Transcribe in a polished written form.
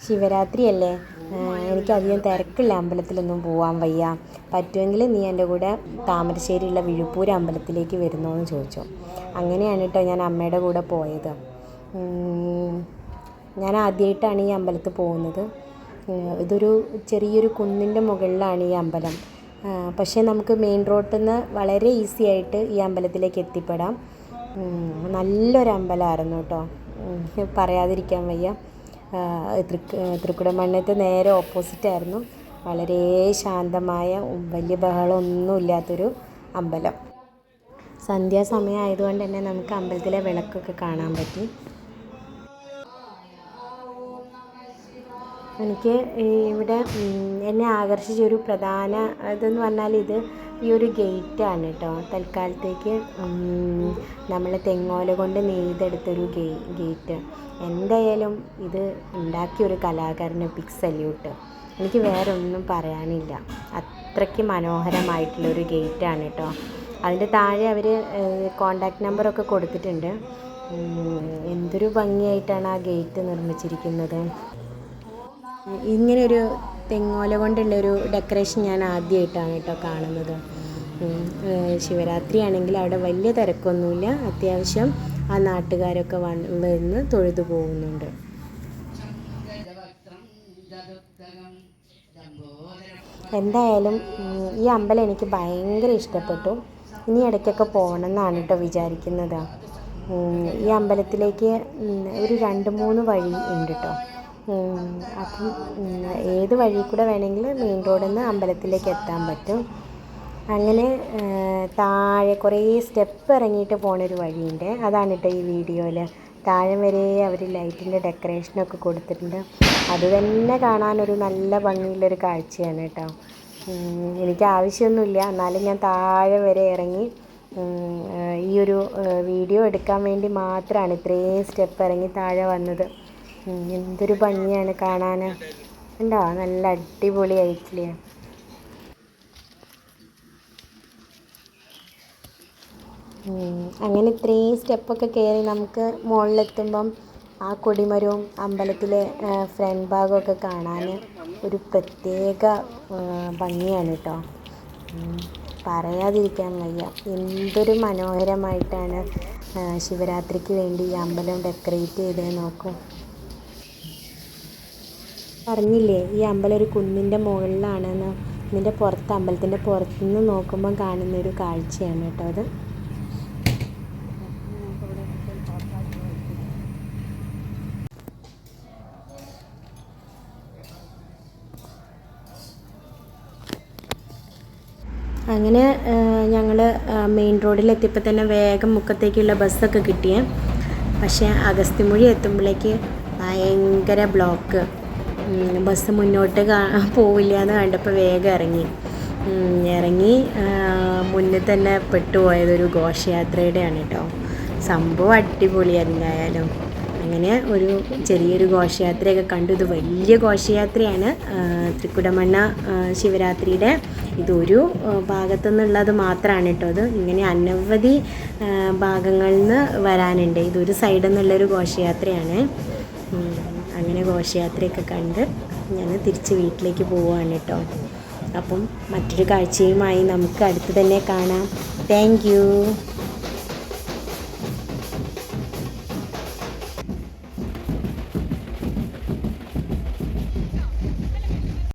ശിവരാത്രിയല്ലേ, എനിക്കധികം തിരക്കുള്ള അമ്പലത്തിലൊന്നും പോകാൻ വയ്യ. പറ്റുമെങ്കിൽ നീ എൻ്റെ കൂടെ താമരശ്ശേരിയുള്ള വിഴുപ്പൂർ അമ്പലത്തിലേക്ക് വരുന്നോ എന്ന് ചോദിച്ചു. അങ്ങനെയാണ് കേട്ടോ ഞാൻ അമ്മയുടെ കൂടെ പോയത്. ഞാൻ ആദ്യമായിട്ടാണ് ഈ അമ്പലത്തിൽ പോകുന്നത്. ഇതൊരു ചെറിയൊരു കുന്നിൻ്റെ മുകളിലാണ് ഈ അമ്പലം. പക്ഷേ നമുക്ക് മെയിൻ റോഡിൽ നിന്ന് വളരെ ഈസി ആയിട്ട് ഈ അമ്പലത്തിലേക്ക് എത്തിപ്പെടാം. നല്ലൊരു അമ്പലമായിരുന്നു കേട്ടോ, പറയാതിരിക്കാൻ വയ്യ. തൃക്കുടമണ്ണത്ത് നേരെ ഓപ്പോസിറ്റായിരുന്നു. വളരെ ശാന്തമായ, വലിയ ബഹളമൊന്നുമില്ലാത്തൊരു അമ്പലം. സന്ധ്യാസമയം ആയതുകൊണ്ട് തന്നെ നമുക്ക് അമ്പലത്തിലെ വിളക്കൊക്കെ കാണാൻ പറ്റി. എനിക്ക് ഇവിടെ എന്നെ ആകർഷിച്ചൊരു പ്രധാന ഇതെന്ന് പറഞ്ഞാൽ ഈ ഒരു ഗേറ്റാണ് കേട്ടോ. തൽക്കാലത്തേക്ക് നമ്മൾ തെങ്ങോല കൊണ്ട് നെയ്തെടുത്തൊരു ഗേറ്റ്. എന്തായാലും ഇത് ഉണ്ടാക്കിയൊരു കലാകാരന് ബിഗ് സല്യൂട്ട്. എനിക്ക് വേറെ ഒന്നും പറയാനില്ല. അത്രയ്ക്ക് മനോഹരമായിട്ടുള്ളൊരു ഗേറ്റാണ് കേട്ടോ. അതിൻ്റെ താഴെ അവർ കോണ്ടാക്ട് നമ്പറൊക്കെ കൊടുത്തിട്ടുണ്ട്. എന്തൊരു ഭംഗിയായിട്ടാണ് ആ ഗേറ്റ് നിർമ്മിച്ചിരിക്കുന്നത്. ഇങ്ങനെയൊരു തെങ്ങോല കൊണ്ടുള്ളൊരു ഡെക്കറേഷൻ ഞാൻ ആദ്യമായിട്ടാണ് കേട്ടോ കാണുന്നത്. ശിവരാത്രി ആണെങ്കിൽ അവിടെ വലിയ തിരക്കൊന്നുമില്ല. അത്യാവശ്യം ആ നാട്ടുകാരൊക്കെ വന്ന് തൊഴുതു പോകുന്നുണ്ട്. എന്തായാലും ഈ അമ്പലം എനിക്ക് ഭയങ്കര ഇഷ്ടപ്പെട്ടു. ഇനി ഇടയ്ക്കൊക്കെ പോകണമെന്നാണ് കേട്ടോ വിചാരിക്കുന്നത്. ഈ അമ്പലത്തിലേക്ക് ഒരു 2-3 വഴി ഉണ്ട് കേട്ടോ. അപ്പം ഏത് വഴി കൂടെ വേണമെങ്കിൽ മെയിൻ റോഡിൽ നിന്ന് അമ്പലത്തിലേക്ക് എത്താൻ പറ്റും. അങ്ങനെ താഴെ കുറേ സ്റ്റെപ്പ് ഇറങ്ങിയിട്ട് പോണൊരു വഴിയുണ്ട്. അതാണ് കേട്ടോ ഈ വീഡിയോയിൽ. താഴെ വരെ അവർ ലൈറ്റിൻ്റെ ഡെക്കറേഷനൊക്കെ കൊടുത്തിട്ടുണ്ട്. അത് തന്നെ കാണാനൊരു നല്ല ഭംഗിയുള്ളൊരു കാഴ്ചയാണ് കേട്ടോ. എനിക്ക് ആവശ്യമൊന്നുമില്ല, എന്നാലും ഞാൻ താഴെ വരെ ഇറങ്ങി ഈ ഒരു വീഡിയോ എടുക്കാൻ വേണ്ടി മാത്രമാണ് ഇത്രയും സ്റ്റെപ്പ് ഇറങ്ങി താഴെ വന്നത്. എന്തൊരു ഭംഗിയാണ് കാണാൻ. ഉണ്ടോ, നല്ല അടിപൊളിയായിട്ടില്ലേ. അങ്ങനെ ഇത്രയും സ്റ്റെപ്പൊക്കെ കയറി നമുക്ക് മുകളിലെത്തുമ്പം ആ കൊടിമരവും അമ്പലത്തിലെ ഫ്രണ്ട് ഭാഗമൊക്കെ കാണാൻ ഒരു പ്രത്യേക ഭംഗിയാണ് കേട്ടോ. പറയാതിരിക്കാൻ വയ്യ. എന്തൊരു മനോഹരമായിട്ടാണ് ശിവരാത്രിക്ക് വേണ്ടി ഈ അമ്പലം ഡെക്കറേറ്റ് ചെയ്തേ നോക്കൂ. പറഞ്ഞില്ലേ ഈ അമ്പലം ഒരു കുന്നിൻ്റെ മുകളിലാണെന്ന്. ഇതിൻ്റെ പുറത്ത്, അമ്പലത്തിൻ്റെ പുറത്തുനിന്ന് നോക്കുമ്പം കാണുന്നൊരു കാഴ്ചയാണ് കേട്ടോ അത്. അങ്ങനെ ഞങ്ങൾ മെയിൻ റോഡിലെത്തിയപ്പോൾ തന്നെ വേഗം മുക്കത്തേക്കുള്ള ബസ്സൊക്കെ കിട്ടിയേ. പക്ഷേ അഗസ്ത്യമൊഴി എത്തുമ്പോഴേക്ക് ഭയങ്കര ബ്ലോക്ക്. ബസ് മുന്നോട്ട് പോവില്ല എന്ന് കണ്ടപ്പോൾ വേഗം ഇറങ്ങി മുന്നിൽ തന്നെ പെട്ടുപോയതൊരു ഘോഷയാത്രയുടെയാണ് കേട്ടോ. സംഭവം അടിപൊളിയാണ് എന്തായാലും. അങ്ങനെ ഒരു ചെറിയൊരു ഘോഷയാത്രയൊക്കെ കണ്ടു. ഇത് വലിയ ഘോഷയാത്രയാണ്. തൃക്കുടമണ്ണ ശിവരാത്രിയുടെ ഇതൊരു ഭാഗത്തു നിന്നുള്ളത് മാത്രമാണ് കേട്ടോ. അത് ഇങ്ങനെ അനവധി ഭാഗങ്ങളിൽ നിന്ന് വരാനുണ്ട്. ഇതൊരു സൈഡിൽ നിന്നുള്ളൊരു ഘോഷയാത്രയാണ്. അങ്ങനെ ഘോഷയാത്രയൊക്കെ കണ്ട് ഞാൻ തിരിച്ച് വീട്ടിലേക്ക് പോവുകയാണ് കേട്ടോ. അപ്പം മറ്റൊരു കാഴ്ചയുമായി നമുക്ക് അടുത്ത് തന്നെ കാണാം. Thank you.